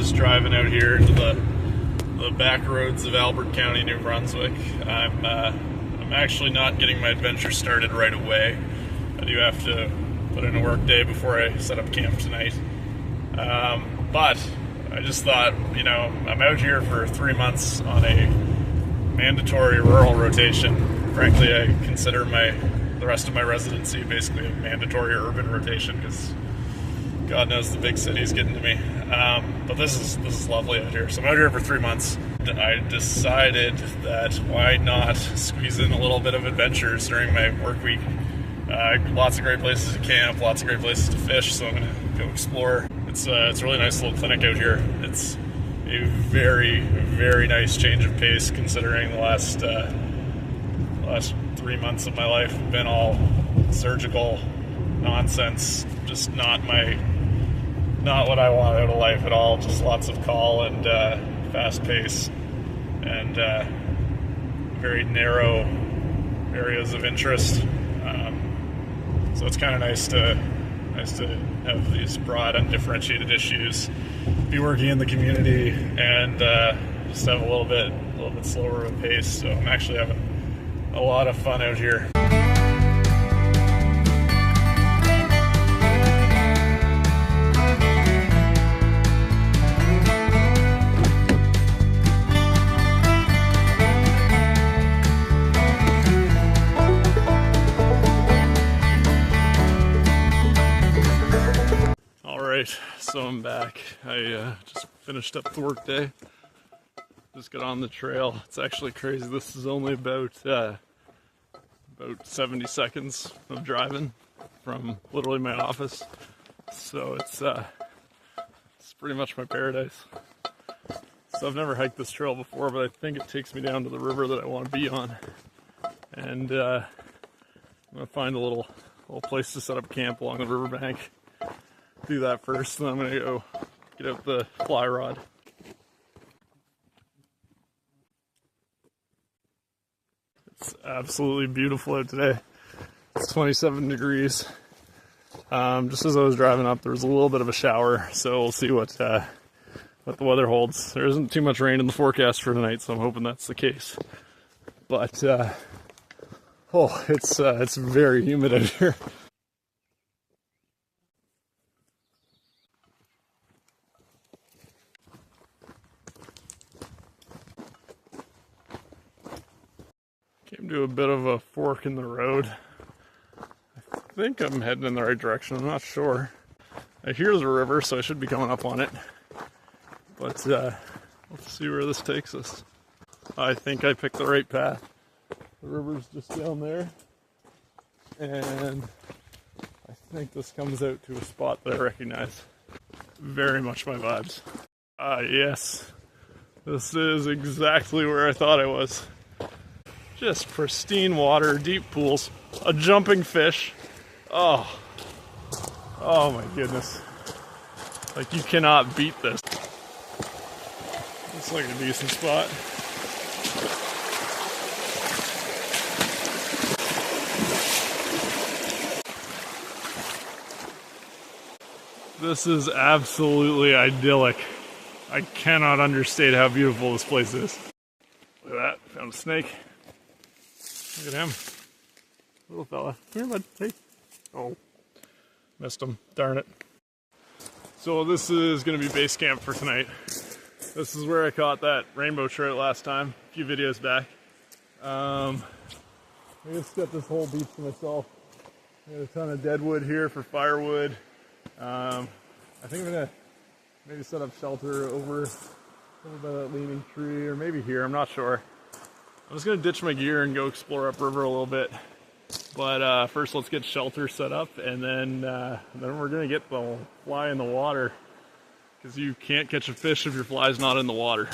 just driving out here into the back roads of Albert County, New Brunswick. I'm actually not getting my adventure started right away. I do have to put in a work day before I set up camp tonight. But I just thought, you know, I'm out here for 3 months on a mandatory rural rotation. Frankly, I consider the rest of my residency basically a mandatory urban rotation because God knows the big city's getting to me. But this is lovely out here. So I'm out here for 3 months. I decided that why not squeeze in a little bit of adventures during my work week. Lots of great places to camp, lots of great places to fish, so I'm going to go explore. It's a really nice little clinic out here. It's a very, very nice change of pace considering the last 3 months of my life have been all surgical nonsense, just not what I want out of life at all. Just lots of call and fast pace and very narrow areas of interest. So it's kind of nice to have these broad, undifferentiated issues, be working in the community, and just have a little bit slower of a pace. So I'm actually having a lot of fun out here. So I'm back. I just finished up the work day. Just got on the trail. It's actually crazy. This is only about 70 seconds of driving from literally my office. So it's pretty much my paradise. So I've never hiked this trail before, but I think it takes me down to the river that I want to be on. And I'm gonna find a little place to set up camp along the riverbank. Do that first, and then I'm going to go get out the fly rod. It's absolutely beautiful out today. It's 27 degrees. Just as I was driving up, there was a little bit of a shower, so we'll see what the weather holds. There isn't too much rain in the forecast for tonight, so I'm hoping that's the case. But it's very humid out here. Came to a bit of a fork in the road. I think I'm heading in the right direction. I'm not sure. I hear the river, so I should be coming up on it. But let's see where this takes us. I think I picked the right path. The river's just down there. And I think this comes out to a spot that I recognize. Very much my vibes. Yes. This is exactly where I thought I was. Just pristine water, deep pools, a jumping fish. Oh my goodness. Like, you cannot beat this. Looks like a decent spot. This is absolutely idyllic. I cannot understate how beautiful this place is. Look at that, found a snake. Look at him. Little fella. Come here, bud. Hey. Oh. Missed him. Darn it. So this is going to be base camp for tonight. This is where I caught that rainbow trout last time, a few videos back. I just got this whole beach to myself. I got a ton of dead wood here for firewood. I think I'm going to maybe set up shelter over by that leaning tree, or maybe here, I'm not sure. I'm just going to ditch my gear and go explore upriver a little bit. But first let's get shelter set up, and then we're going to get the fly in the water. Because you can't catch a fish if your fly's not in the water.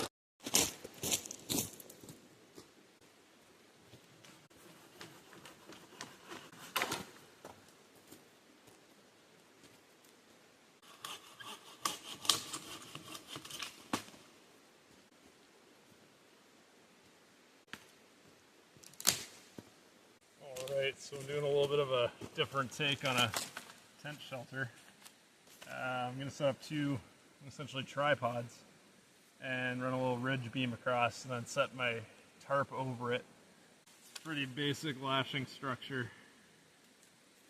Alright, so I'm doing a little bit of a different take on a tent shelter. I'm going to set up two essentially tripods, and run a little ridge beam across, and then set my tarp over it. It's a pretty basic lashing structure.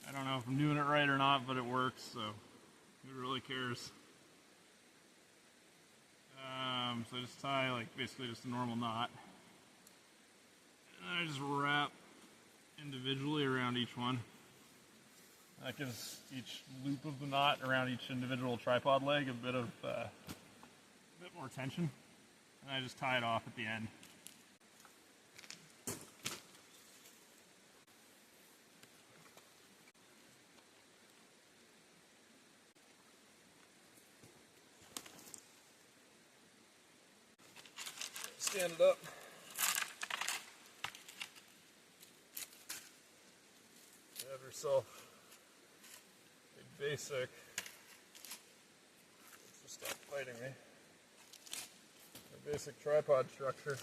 I don't know if I'm doing it right or not, but it works, so who really cares? So I just tie like basically just a normal knot, and I just wrap individually around each one. That gives each loop of the knot around each individual tripod leg a bit more tension, and I just tie it off at the end. Stand it up. Have yourself a basic, just stop fighting me, a basic tripod structure.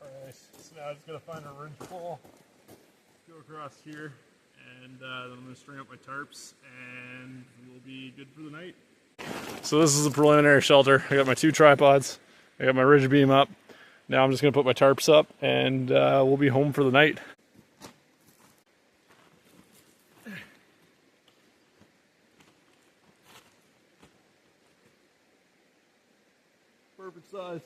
Alright, so now I'm just going to find a ridge pole, go across here, and then I'm going to string up my tarps, and we'll be good for the night. So this is the preliminary shelter. I got my 2 tripods, I got my ridge beam up. Now I'm just going to put my tarps up, and we'll be home for the night. Perfect size.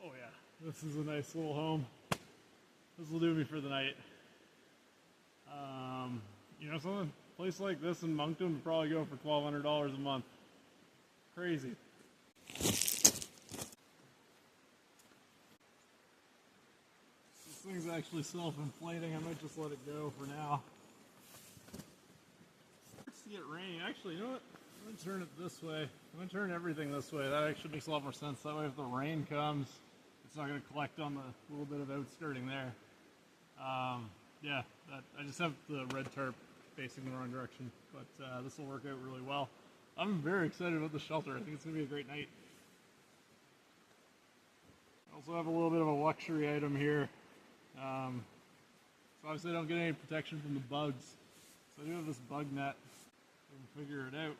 Oh yeah, this is a nice little home. This will do me for the night. You know something? A place like this in Moncton would probably go for $1,200 a month. Crazy. This thing's actually self-inflating. I might just let it go for now. Starts to get rain. Actually, you know what? I'm gonna turn it this way. I'm gonna turn everything this way. That actually makes a lot more sense. That way if the rain comes, it's not gonna collect on the little bit of outskirting there. Yeah, I just have the red tarp facing the wrong direction, but this will work out really well. I'm very excited about the shelter. I think it's gonna be a great night. I also have a little bit of a luxury item here. So obviously I don't get any protection from the bugs. So I do have this bug net. I can figure it out.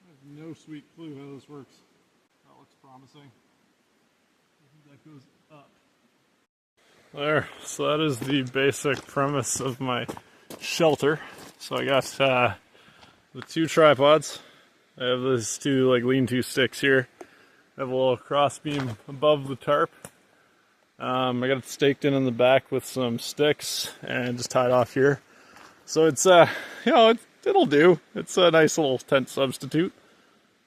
I have no sweet clue how this works. That looks promising. I think that goes up. There, so that is the basic premise of my shelter. So I got the 2 tripods. I have these 2 like lean-to sticks here. I have a little cross beam above the tarp. I got it staked in the back with some sticks and just tied off here. So it's you know, it'll do. It's a nice little tent substitute.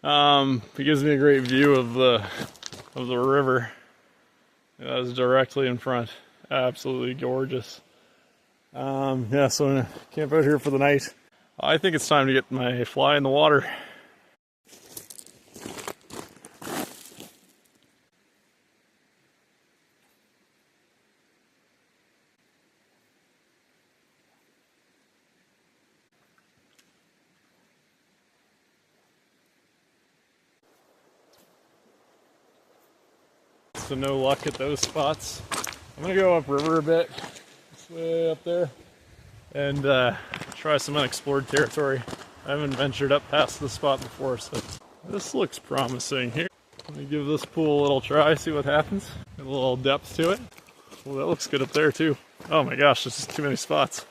It gives me a great view of the river. That is directly in front. Absolutely gorgeous. Yeah, so I'm gonna camp out here for the night. I think it's time to get my fly in the water. So no luck at those spots. I'm gonna go upriver a bit, this way up there, and try some unexplored territory. I haven't ventured up past this spot before, so this looks promising here. Let me give this pool a little try, see what happens. Get a little depth to it. Well, that looks good up there too. Oh my gosh, there's just too many spots.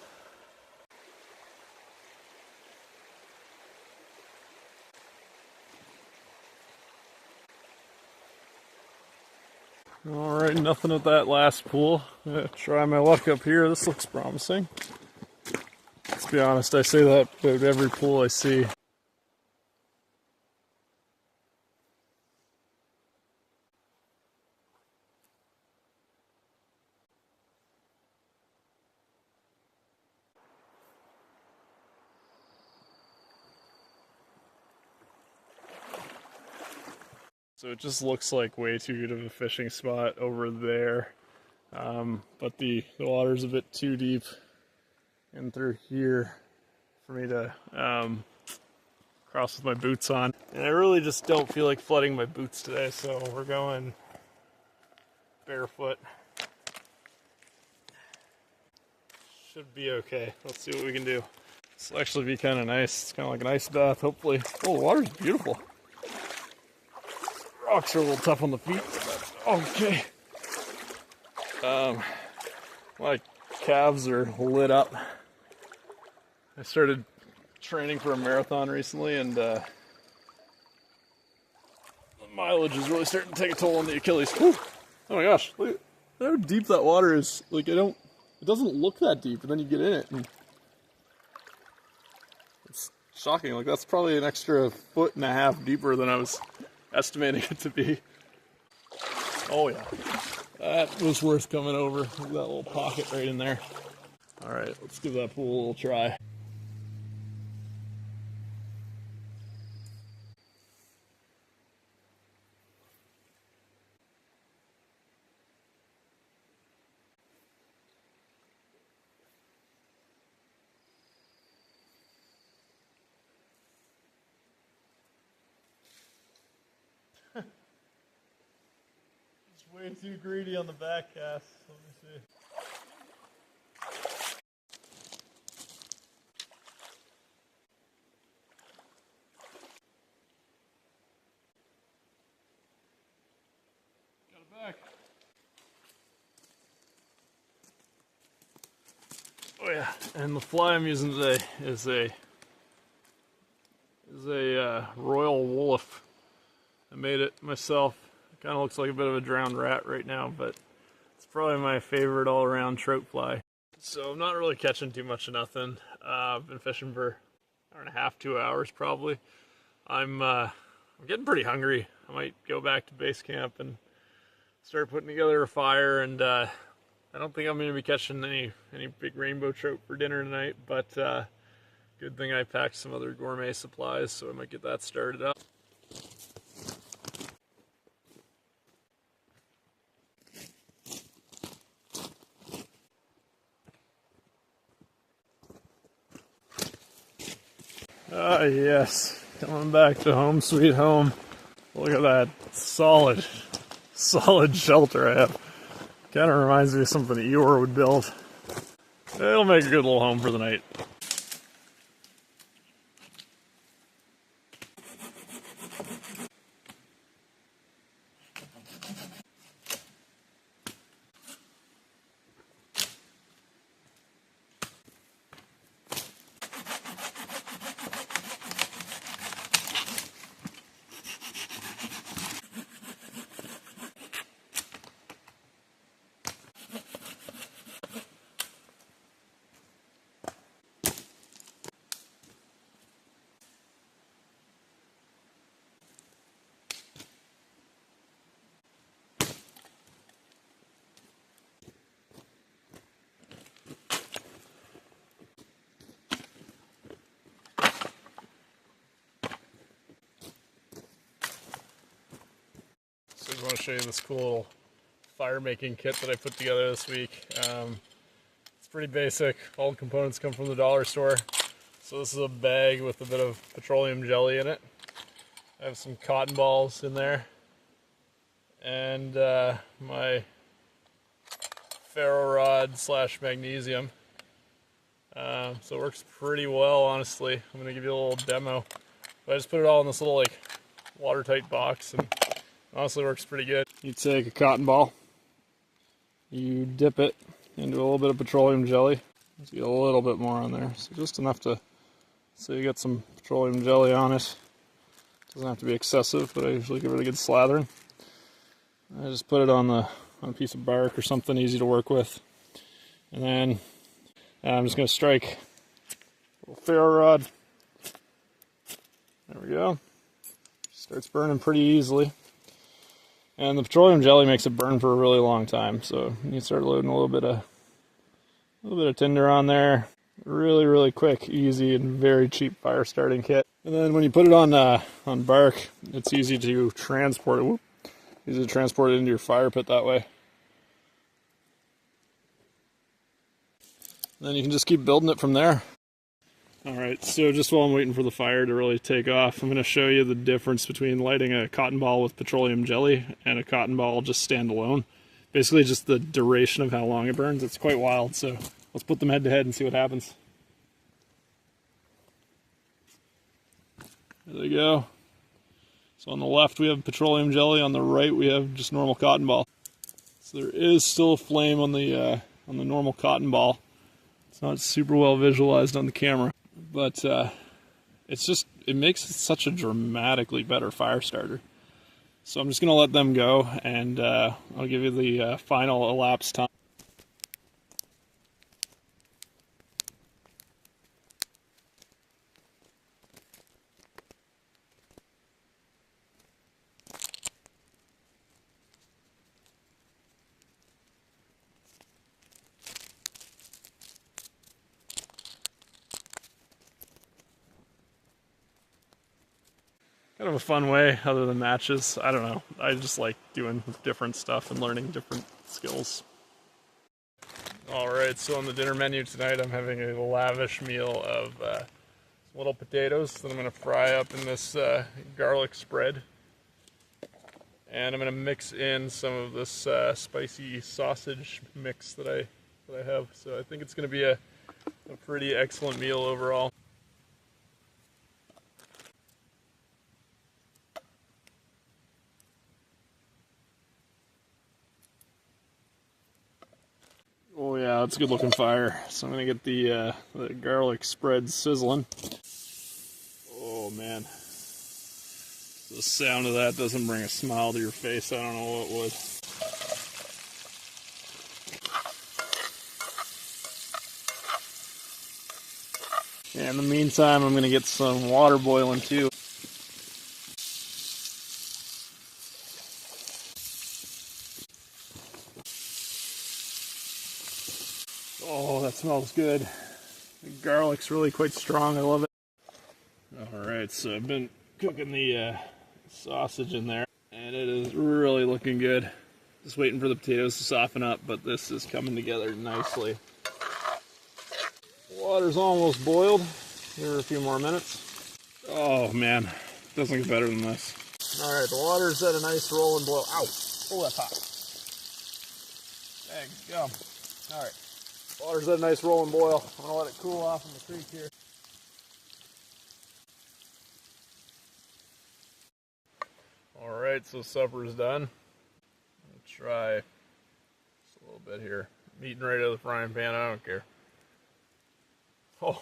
Alright, nothing at that last pool. I'm gonna try my luck up here. This looks promising. Let's Let's be honest, I say that about every pool I see. So it just looks like way too good of a fishing spot over there. But the water's a bit too deep in through here for me to cross with my boots on. And I really just don't feel like flooding my boots today, so we're going barefoot. Should be okay. Let's see what we can do. This will actually be kind of nice. It's kind of like an ice bath, hopefully. Oh, the water's beautiful. Rocks are a little tough on the feet, but okay. My calves are lit up. I started training for a marathon recently, and the mileage is really starting to take a toll on the Achilles. Whew. Oh my gosh, look at how deep that water is. Like, it doesn't look that deep, and then you get in it, and it's shocking. Like, that's probably an extra 1.5 feet deeper than I was estimating it to be. Oh yeah, that was worth coming over. Look at that little pocket right in there. All right, let's give that pool a little try. Way too greedy on the back cast. Let me see. Got it back. Oh yeah, and the fly I'm using today is a royal wolf. I made it myself. Kind of looks like a bit of a drowned rat right now, but it's probably my favorite all-around trout fly. So I'm not really catching too much of nothing. I've been fishing for an hour and a half, 2 hours probably. I'm getting pretty hungry. I might go back to base camp and start putting together a fire. And I don't think I'm going to be catching any big rainbow trout for dinner tonight, but good thing I packed some other gourmet supplies, so I might get that started up. Ah, yes. Coming back to home sweet home. Look at that solid shelter I have. Kind of reminds me of something Eeyore would build. It'll make a good little home for the night. So I want to show you this cool little fire making kit that I put together this week. It's pretty basic. All the components come from the dollar store. So this is a bag with a bit of petroleum jelly in it. I have some cotton balls in there. And my ferro rod / magnesium. So it works pretty well, honestly. I'm going to give you a little demo. But I just put it all in this little watertight box, and honestly works pretty good. You take a cotton ball, you dip it into a little bit of petroleum jelly. Just get a little bit more on there, so just enough so you get some petroleum jelly on it. Doesn't have to be excessive, but I usually give it a good slathering. I just put it on a piece of bark or something easy to work with, and then I'm just going to strike Little ferro rod. There we go. Starts burning pretty easily. And the petroleum jelly makes it burn for a really long time. So you can start loading a little bit of tinder on there. Really, really quick, easy, and very cheap fire starting kit. And then when you put it on bark, it's easy to transport it. Whoop, easy to transport it into your fire pit that way. And then you can just keep building it from there. Alright, so just while I'm waiting for the fire to really take off, I'm going to show you the difference between lighting a cotton ball with petroleum jelly and a cotton ball just standalone. Basically just the duration of how long it burns. It's quite wild, so let's put them head to head and see what happens. There they go. So on the left we have petroleum jelly, on the right we have just normal cotton ball. So there is still a flame on the normal cotton ball. It's not super well visualized on the camera, but it makes such a dramatically better fire starter. So I'm just going to let them go, and I'll give you the final elapsed time. Kind of a fun way, other than matches. I don't know. I just like doing different stuff and learning different skills. Alright, so on the dinner menu tonight, I'm having a lavish meal of little potatoes that I'm going to fry up in this garlic spread. And I'm going to mix in some of this spicy sausage mix that I have. So I think it's going to be a pretty excellent meal overall. Oh yeah, it's a good looking fire. So I'm gonna get the garlic spread sizzling. Oh man, the sound of that doesn't bring a smile to your face. I don't know what would. Yeah, in the meantime, I'm gonna get some water boiling too. Oh, that smells good. The garlic's really quite strong. I love it. Alright, so I've been cooking the sausage in there, and it is really looking good. Just waiting for the potatoes to soften up, but this is coming together nicely. Water's almost boiled. Give her a few more minutes. Oh man, doesn't get better than this. Alright, the water's at a nice rolling boil. Ow! Oh, that's hot. Dang gum. Alright. Water's at a nice rolling boil. I'm going to let it cool off in the creek here. Alright, so supper's done. I'll try just a little bit here. I'm eating right out of the frying pan, I don't care. Oh,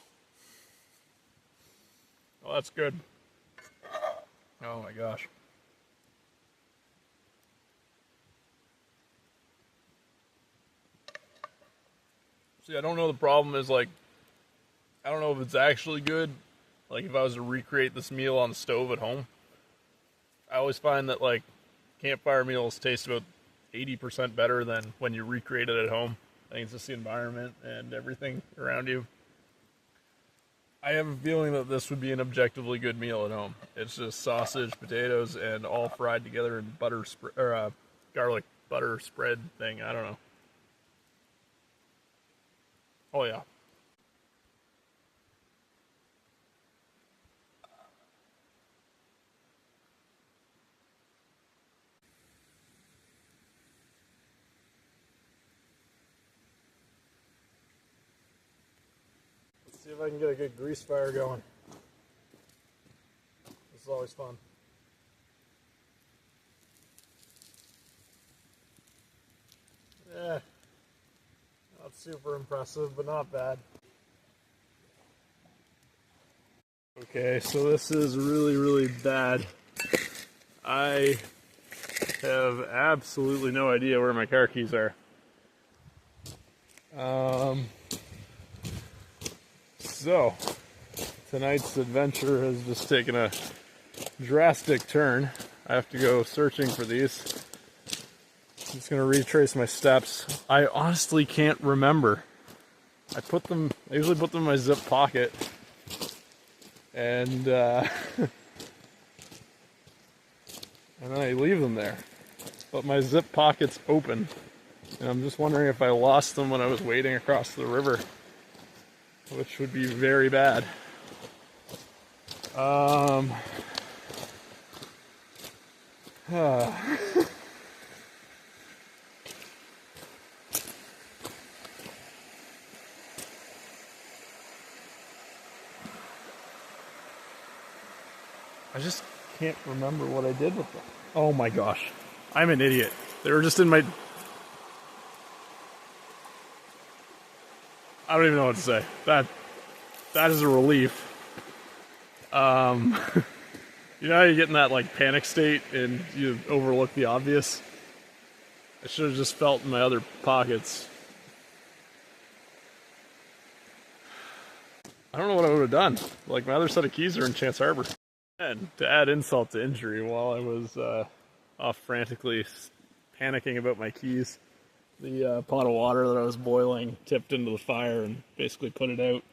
that's good. Oh my gosh. See, I don't know, the problem is, like, I don't know if it's actually good. Like, if I was to recreate this meal on the stove at home, I always find that, like, campfire meals taste about 80% better than when you recreate it at home. I think it's just the environment and everything around you. I have a feeling that this would be an objectively good meal at home. It's just sausage, potatoes, and all fried together in garlic butter spread thing. I don't know. Oh yeah. Let's see if I can get a good grease fire going. This is always fun. Yeah. Not super impressive, but not bad. Okay, so this is really, really bad. I have absolutely no idea where my car keys are. So, tonight's adventure has just taken a drastic turn. I have to go searching for these. I'm just gonna retrace my steps. I honestly can't remember. I usually put them in my zip pocket, and and then I leave them there. But my zip pocket's open, and I'm just wondering if I lost them when I was wading across the river, which would be very bad. I just can't remember what I did with them. Oh my gosh. I'm an idiot. They were just in my... I don't even know what to say. That is a relief. You know how you get in that like panic state and you overlook the obvious? I should have just felt in my other pockets. I don't know what I would have done. Like, my other set of keys are in Chance Harbor. And to add insult to injury, while I was off frantically panicking about my keys, the pot of water that I was boiling tipped into the fire and basically put it out.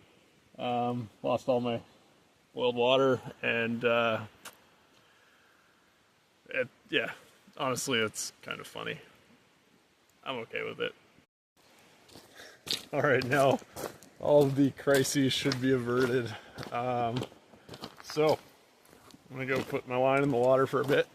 Lost all my boiled water, and yeah, honestly, it's kind of funny. I'm okay with it. Alright, now all of the crises should be averted. So, I'm gonna go put my line in the water for a bit.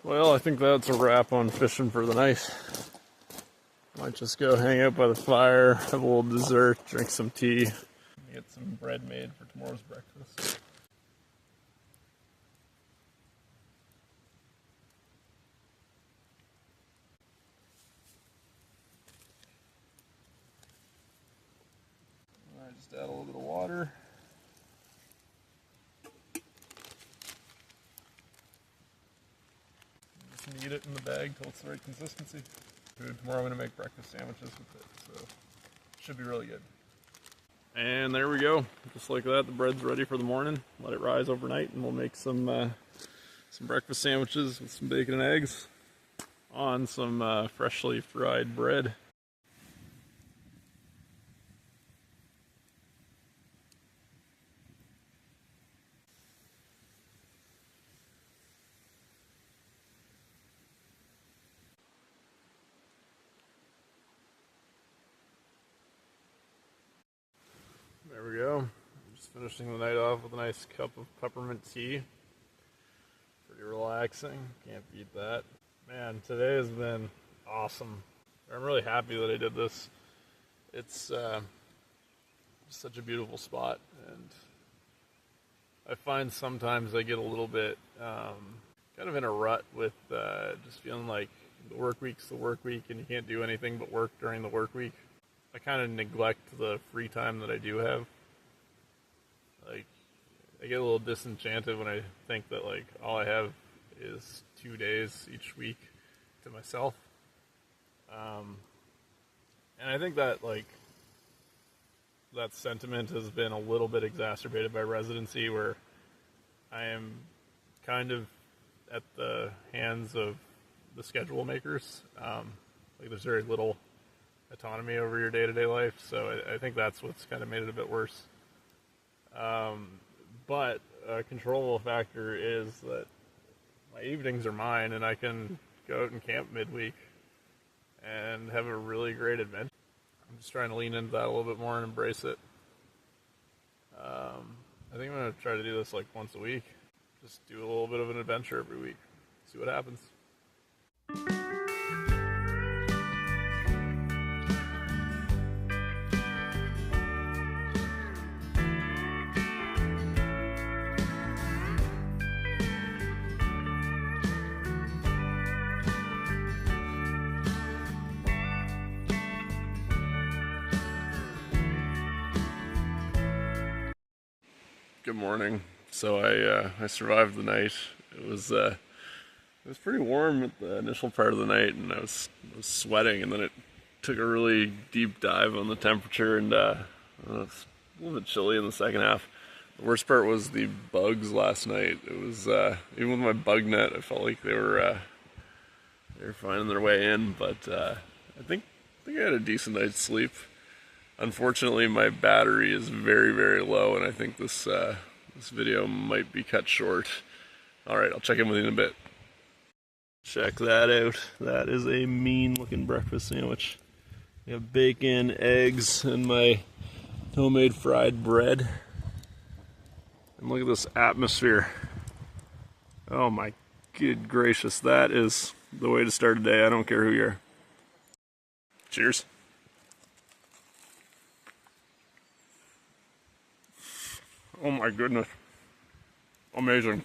Well, I think that's a wrap on fishing for the night. Might just go hang out by the fire, have a little dessert, drink some tea, get some bread made for tomorrow's breakfast. Alright, just add a little bit of water. Just knead it in the bag till it's the right consistency. Tomorrow I'm going to make breakfast sandwiches with it, so it should be really good. And there we go. Just like that, the bread's ready for the morning. Let it rise overnight, and we'll make some breakfast sandwiches with some bacon and eggs on some freshly fried bread. There we go. Just finishing the night off with a nice cup of peppermint tea. Pretty relaxing. Can't beat that. Man, today has been awesome. I'm really happy that I did this. It's such a beautiful spot, and I find sometimes I get a little bit kind of in a rut with just feeling like the work week's the work week and you can't do anything but work during the work week. I kind of neglect the free time that I do have. Like, I get a little disenchanted when I think that, like, all I have is 2 days each week to myself. And I think that, like, that sentiment has been a little bit exacerbated by residency, where I am kind of at the hands of the schedule makers. Like, there's very little autonomy over your day-to-day life, so I think that's what's kind of made it a bit worse. But a controllable factor is that my evenings are mine, and I can go out and camp midweek and have a really great adventure. I'm just trying to lean into that a little bit more and embrace it. I think I'm gonna try to do this like once a week. Just do a little bit of an adventure every week. See what happens. Good morning. So I survived the night. It was pretty warm at the initial part of the night, and I was sweating, and then it took a really deep dive on the temperature, and it was a little bit chilly in the second half. The worst part was the bugs last night. It was even with my bug net, I felt like they were finding their way in, but I think I had a decent night's sleep. Unfortunately, my battery is very, very low, and I think this video might be cut short. Alright, I'll check in with you in a bit. Check that out. That is a mean-looking breakfast sandwich. We have bacon, eggs, and my homemade fried bread. And look at this atmosphere. Oh my good gracious, that is the way to start a day. I don't care who you are. Cheers. Oh my goodness. Amazing.